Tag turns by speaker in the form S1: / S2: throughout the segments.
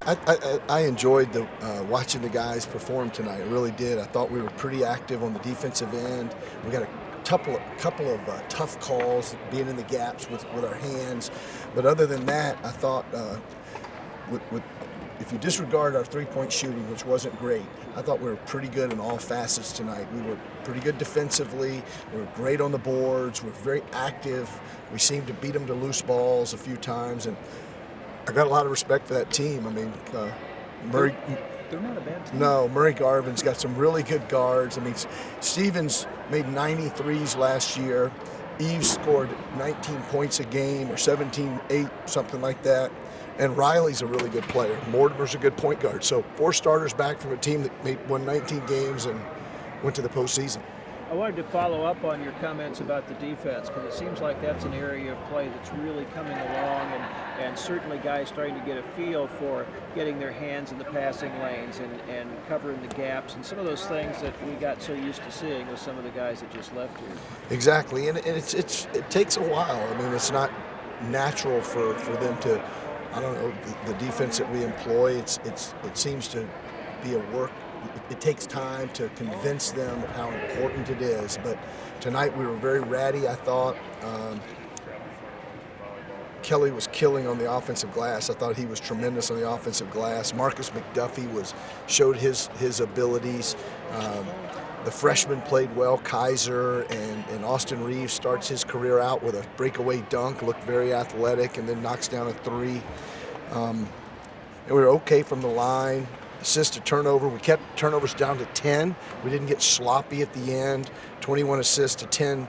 S1: I enjoyed watching the guys perform tonight. I really did. I thought we were pretty active on the defensive end. We got a couple of tough calls, being in the gaps with our hands. But other than that, I thought if you disregard our three-point shooting, which wasn't great, I thought we were pretty good in all facets tonight. We were pretty good defensively. We were great on the boards. We were very active. We seemed to beat them to loose balls a few times, and I got a lot of respect for that team. I mean, Murray.
S2: They're not a bad team.
S1: No, Murray Garvin's got some really good guards. I mean, Stevens made 93s last year. Eves scored 19 points a game or 17-8, something like that. And Riley's a really good player. Mortimer's a good point guard. So 4 starters back from a team that won 19 games and went to the postseason.
S2: I wanted to follow up on your comments about the defense, because it seems like that's an area of play that's really coming along, and certainly guys starting to get a feel for getting their hands in the passing lanes and covering the gaps and some of those things that we got so used to seeing with some of the guys that just left here.
S1: Exactly, and it takes a while. I mean, it's not natural for them to, I don't know, the defense that we employ, it seems to be a work. It takes time to convince them of how important it is. But tonight we were very ratty, I thought. Kelly was killing on the offensive glass. I thought he was tremendous on the offensive glass. Marcus McDuffie showed his abilities. The freshmen played well. Kaiser and Austin Reeves starts his career out with a breakaway dunk, looked very athletic, and then knocks down a 3. And we were okay from the line. Assist to turnover. We kept turnovers down to 10. We didn't get sloppy at the end. 21 assists to 10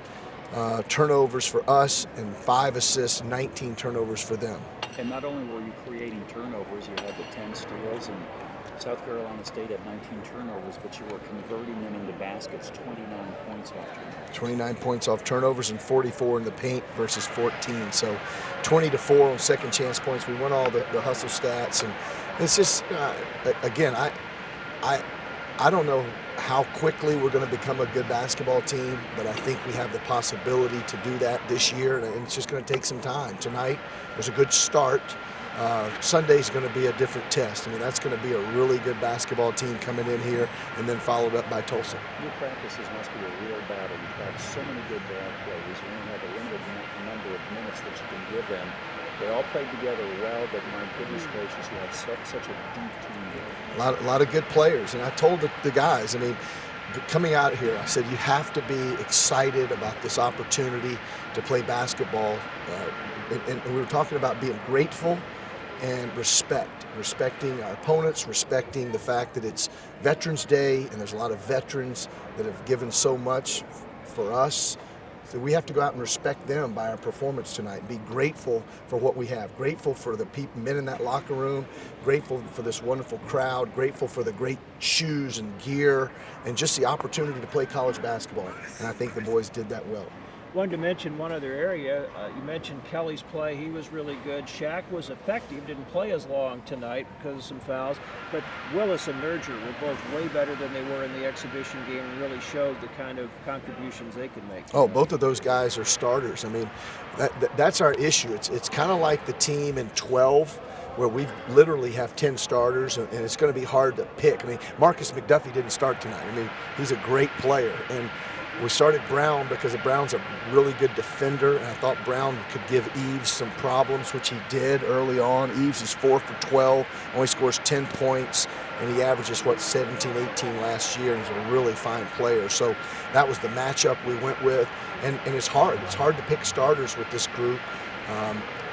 S1: turnovers for us, and 5 assists, 19 turnovers for them.
S3: And not only were you creating turnovers, you had the 10 steals, and South Carolina State had 19 turnovers, but you were converting them into baskets, 29 points off turnovers.
S1: 29 points off turnovers and 44 in the paint versus 14. So 20-4 on second chance points. We won all the hustle stats, and it's just again, I don't know how quickly we're going to become a good basketball team, but I think we have the possibility to do that this year, and it's just going to take some time. Tonight was a good start. Sunday's going to be a different test. I mean, that's going to be a really good basketball team coming in here, and then followed up by Tulsa.
S3: Your practices must be a real battle. You've got so many good ball players. You only have a limited number of minutes that you can give them. They all played together well, but my goodness gracious, you have such a deep team there.
S1: A lot of good players, and I told the guys, I mean, coming out here, I said you have to be excited about this opportunity to play basketball, and we were talking about being grateful and respecting our opponents, respecting the fact that it's Veterans Day, and there's a lot of veterans that have given so much for us. So we have to go out and respect them by our performance tonight and be grateful for what we have, grateful for the men in that locker room, grateful for this wonderful crowd, grateful for the great shoes and gear, and just the opportunity to play college basketball. And I think the boys did that well.
S2: Wanted to mention one other area. You mentioned Kelly's play. He was really good. Shaq was effective, didn't play as long tonight because of some fouls. But Willis and Nerger were both way better than they were in the exhibition game, and really showed the kind of contributions they could make.
S1: Oh, both of those guys are starters. I mean, that's our issue. It's kind of like the team in 12, where we literally have 10 starters, and it's going to be hard to pick. I mean, Marcus McDuffie didn't start tonight. I mean, he's a great player. And we started Brown because Brown's a really good defender, and I thought Brown could give Eves some problems, which he did early on. Eves is 4 for 12, only scores 10 points, and he averages, 17, 18 last year, and he's a really fine player. So that was the matchup we went with, and it's hard. It's hard to pick starters with this group.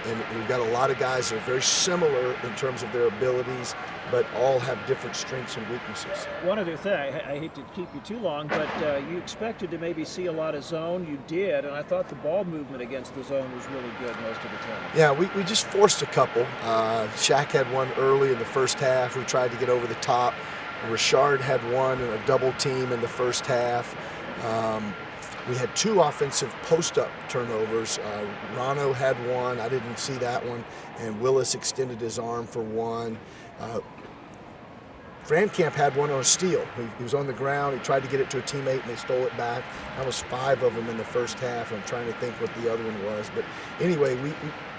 S1: And we've got a lot of guys that are very similar in terms of their abilities, but all have different strengths and weaknesses.
S2: One other thing, I hate to keep you too long, but you expected to maybe see a lot of zone. You did, and I thought the ball movement against the zone was really good most of the time.
S1: Yeah, we just forced a couple. Shaq had one early in the first half. We tried to get over the top. Richard had one in a double team in the first half. We had 2 offensive post-up turnovers. Rano had one. I didn't see that one. And Willis extended his arm for one. Frankamp had one on a steal. He was on the ground. He tried to get it to a teammate, and they stole it back. That was 5 of them in the first half. I'm trying to think what the other one was. But anyway,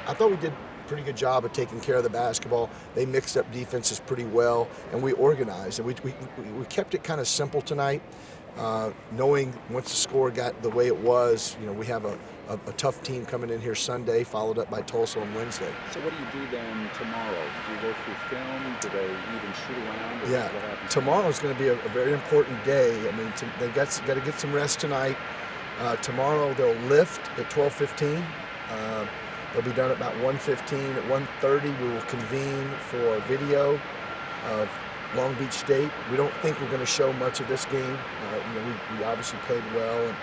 S1: I thought we did pretty good job of taking care of the basketball. They mixed up defenses pretty well, and we organized. And we kept it kind of simple tonight, knowing once the score got the way it was, we have a tough team coming in here Sunday, followed up by Tulsa on Wednesday.
S3: So what do you do then tomorrow? Do you go through film? Do they even shoot around? Or
S1: Yeah, tomorrow's going to be a very important day. I mean, they've got to get some rest tonight. Tomorrow they'll lift at 12:15. They'll be done at about 1:15. At 1:30 we will convene for video of Long Beach State. We don't think we're going to show much of this game. We obviously played well, and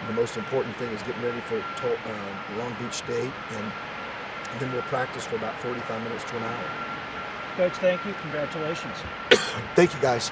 S1: the most important thing is getting ready for Long Beach State, and then we'll practice for about 45 minutes to an hour.
S2: Coach, thank you. Congratulations.
S1: Thank you, guys.